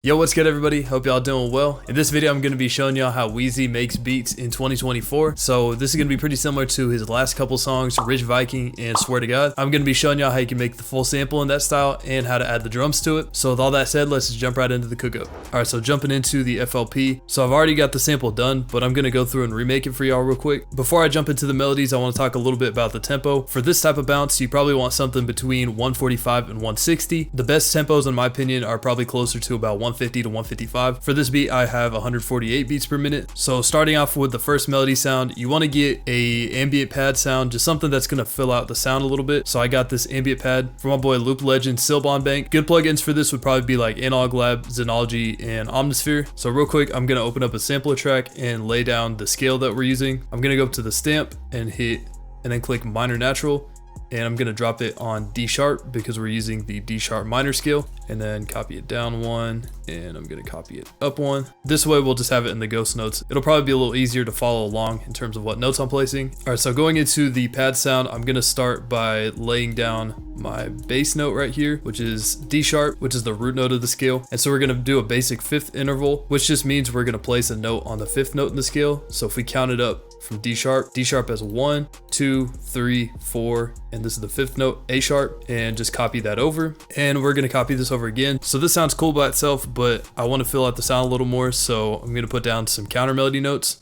Yo, what's good everybody? Hope y'all doing well. In this video, I'm going to be showing y'all how Wheezy makes beats in 2024. So this is going to be pretty similar to his last couple songs, Rich Viking and Swear to God. I'm going to be showing y'all how you can make the full sample in that style and how to add the drums to it. So with all that said, let's just jump right into the cook up. Alright, so jumping into the FLP. So I've already got the sample done, but I'm going to go through and remake it for y'all real quick. Before I jump into the melodies, I want to talk a little bit about the tempo. For this type of bounce, you probably want something between 145 and 160. The best tempos in my opinion are probably closer to about 150 to 155. For this beat, I have 148 beats per minute. So starting off with the first melody sound, you want to get a ambient pad sound, just something that's going to fill out the sound a little bit. So I got this ambient pad from my boy Loop Legend Silbon Bank. Good plugins for this would probably be like Analog Lab, Xenology, and Omnisphere. So real quick, I'm going to open up a sampler track and lay down the scale that we're using. I'm going to go up to the stamp and then click minor natural. And I'm gonna drop it on D sharp because we're using the D sharp minor scale, and then copy it down one, and I'm gonna copy it up one. This way we'll just have it in the ghost notes. It'll probably be a little easier to follow along in terms of what notes I'm placing. All right, so going into the pad sound, I'm gonna start by laying down my bass note right here, which is D sharp, which is the root note of the scale. And so we're gonna do a basic fifth interval, which just means we're gonna place a note on the fifth note in the scale. So if we count it up from D sharp has 1, 2, 3, 4, and this is the fifth note, A sharp, and just copy that over. And we're gonna copy this over again. So this sounds cool by itself, but I wanna fill out the sound a little more. So I'm gonna put down some counter melody notes.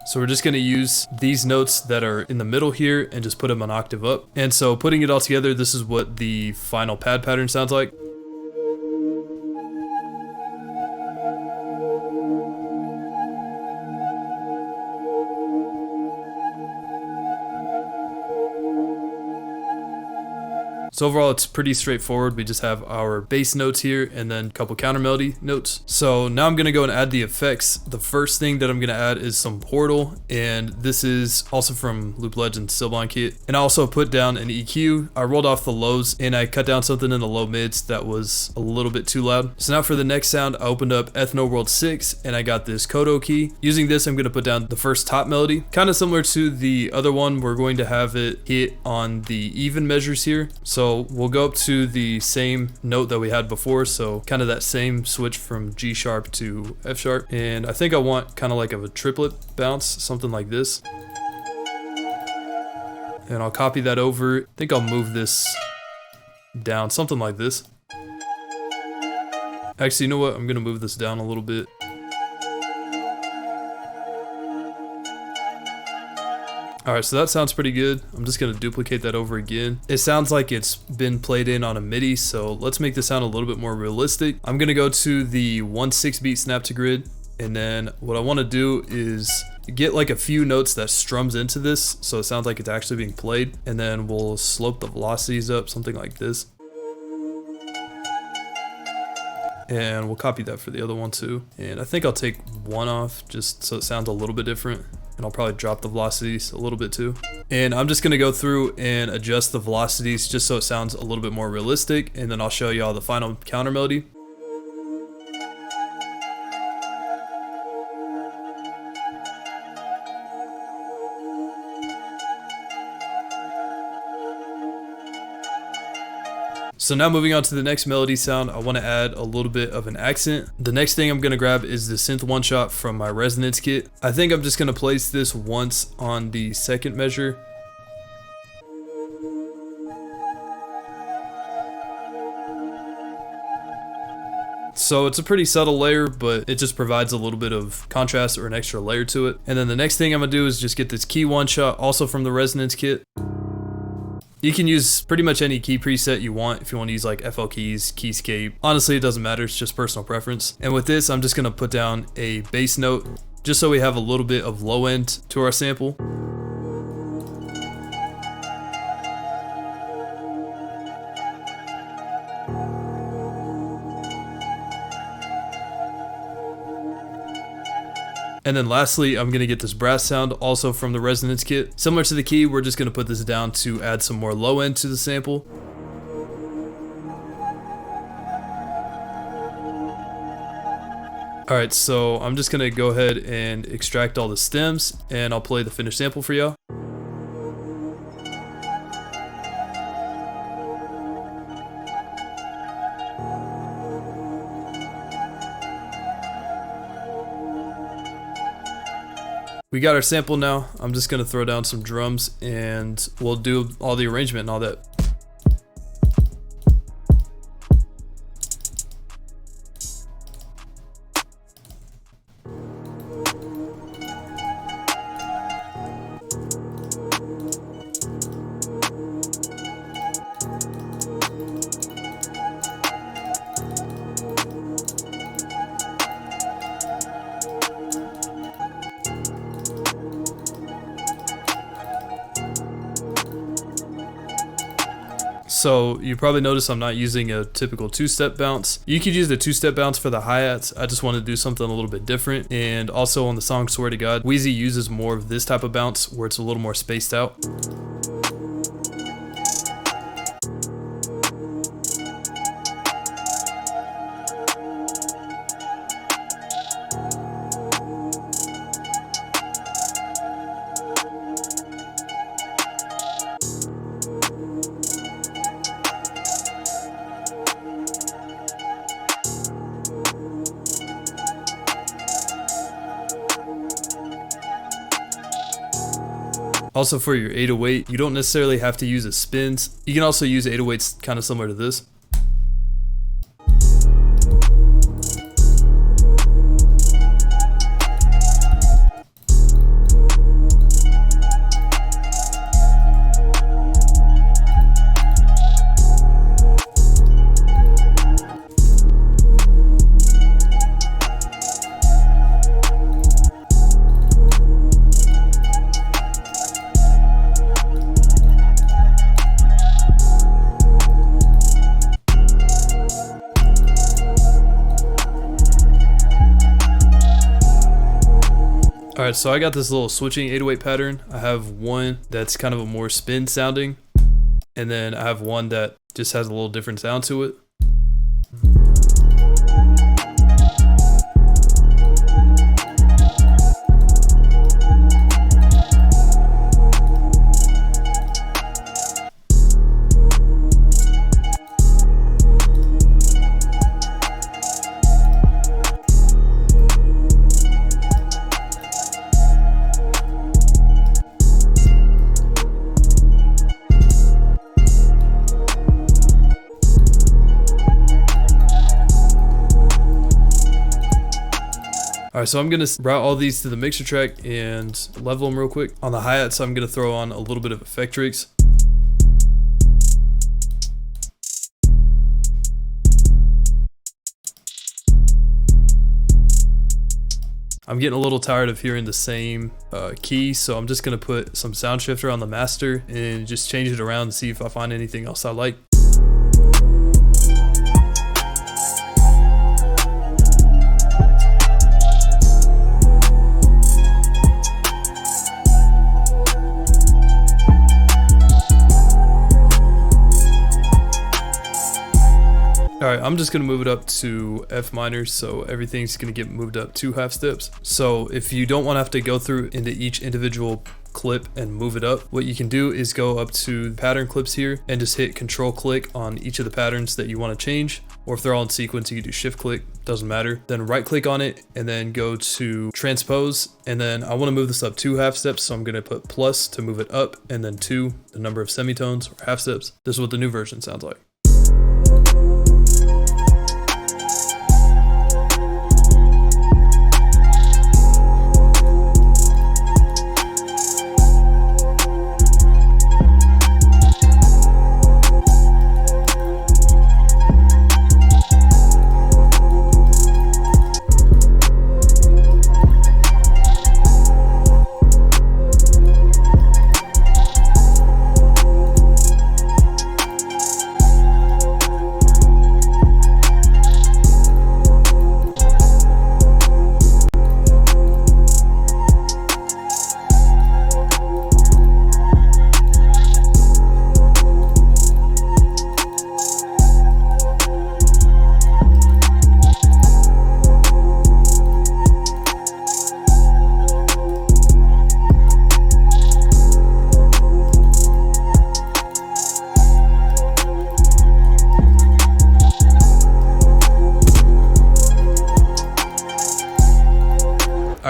So we're just gonna use these notes that are in the middle here and just put them an octave up. And so putting it all together, this is what the final pad pattern sounds like. So overall, it's pretty straightforward. We just have our bass notes here and then a couple counter melody notes. So now I'm gonna go and add the effects. The first thing that I'm gonna add is some Portal, and this is also from Loop Legend's Silbon kit. And I also put down an EQ. I rolled off the lows and I cut down something in the low mids that was a little bit too loud. So now for the next sound, I opened up Ethno World 6 and I got this Koto key. Using this, I'm gonna put down the first top melody. Kind of similar to the other one, we're going to have it hit on the even measures here. So we'll go up to the same note that we had before, so kind of that same switch from G sharp to F sharp. And I think I want kind of like a triplet bounce, something like this. And I'll copy that over. I think I'll move this down, something like this. Actually, you know what? I'm gonna move this down a little bit. Alright, so that sounds pretty good. I'm just gonna duplicate that over again. It sounds like it's been played in on a MIDI, so let's make this sound a little bit more realistic. I'm gonna go to the 1/6 beat snap to grid, and then what I wanna do is get like a few notes that strums into this, so it sounds like it's actually being played, and then we'll slope the velocities up, something like this. And we'll copy that for the other one too. And I think I'll take one off just so it sounds a little bit different. And I'll probably drop the velocities a little bit too. And I'm just gonna go through and adjust the velocities just so it sounds a little bit more realistic. And then I'll show y'all the final counter melody. So now moving on to the next melody sound, I want to add a little bit of an accent. The next thing I'm going to grab is the synth one shot from my resonance kit. I think I'm just going to place this once on the second measure. So it's a pretty subtle layer, but it just provides a little bit of contrast or an extra layer to it. And then the next thing I'm gonna do is just get this key one shot, also from the resonance kit. You can use pretty much any key preset you want if you want to use like FL keys, keyscape. Honestly, it doesn't matter, it's just personal preference. And with this, I'm just gonna put down a bass note just so we have a little bit of low end to our sample. And then lastly, I'm gonna get this brass sound also from the resonance kit. Similar to the key, we're just gonna put this down to add some more low end to the sample. Alright, so I'm just gonna go ahead and extract all the stems and I'll play the finished sample for y'all. We got our sample now. I'm just gonna throw down some drums and we'll do all the arrangement and all that. So you probably notice I'm not using a typical two-step bounce. You could use the two-step bounce for the hi-hats. I just want to do something a little bit different. And also on the song Swear to God, Wheezy uses more of this type of bounce where it's a little more spaced out. Also for your 808, you don't necessarily have to use a spins. You can also use 808s kind of similar to this. Alright, so I got this little switching 808 pattern. I have one that's kind of a more spin sounding, and then I have one that just has a little different sound to it. Alright, so I'm going to route all these to the mixer track and level them real quick. On the hi-hats, I'm going to throw on a little bit of Effectrix. I'm getting a little tired of hearing the same key, so I'm just going to put some sound shifter on the master and just change it around and see if I find anything else I like. Alright, I'm just going to move it up to F minor, so everything's going to get moved up 2 half steps. So if you don't want to have to go through into each individual clip and move it up, what you can do is go up to pattern clips here and just hit control click on each of the patterns that you want to change. Or if they're all in sequence, you can do shift click, doesn't matter. Then right click on it and then go to transpose. And then I want to move this up 2 half steps, so I'm going to put plus to move it up, and then 2, the number of semitones or half steps. This is what the new version sounds like.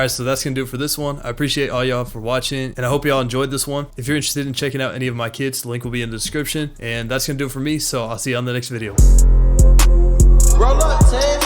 Alright, so that's gonna do it for this one. I appreciate all y'all for watching, and I hope y'all enjoyed this one. If you're interested in checking out any of my kits, the link will be in the description. And that's gonna do it for me, so I'll see you on the next video. Roll up,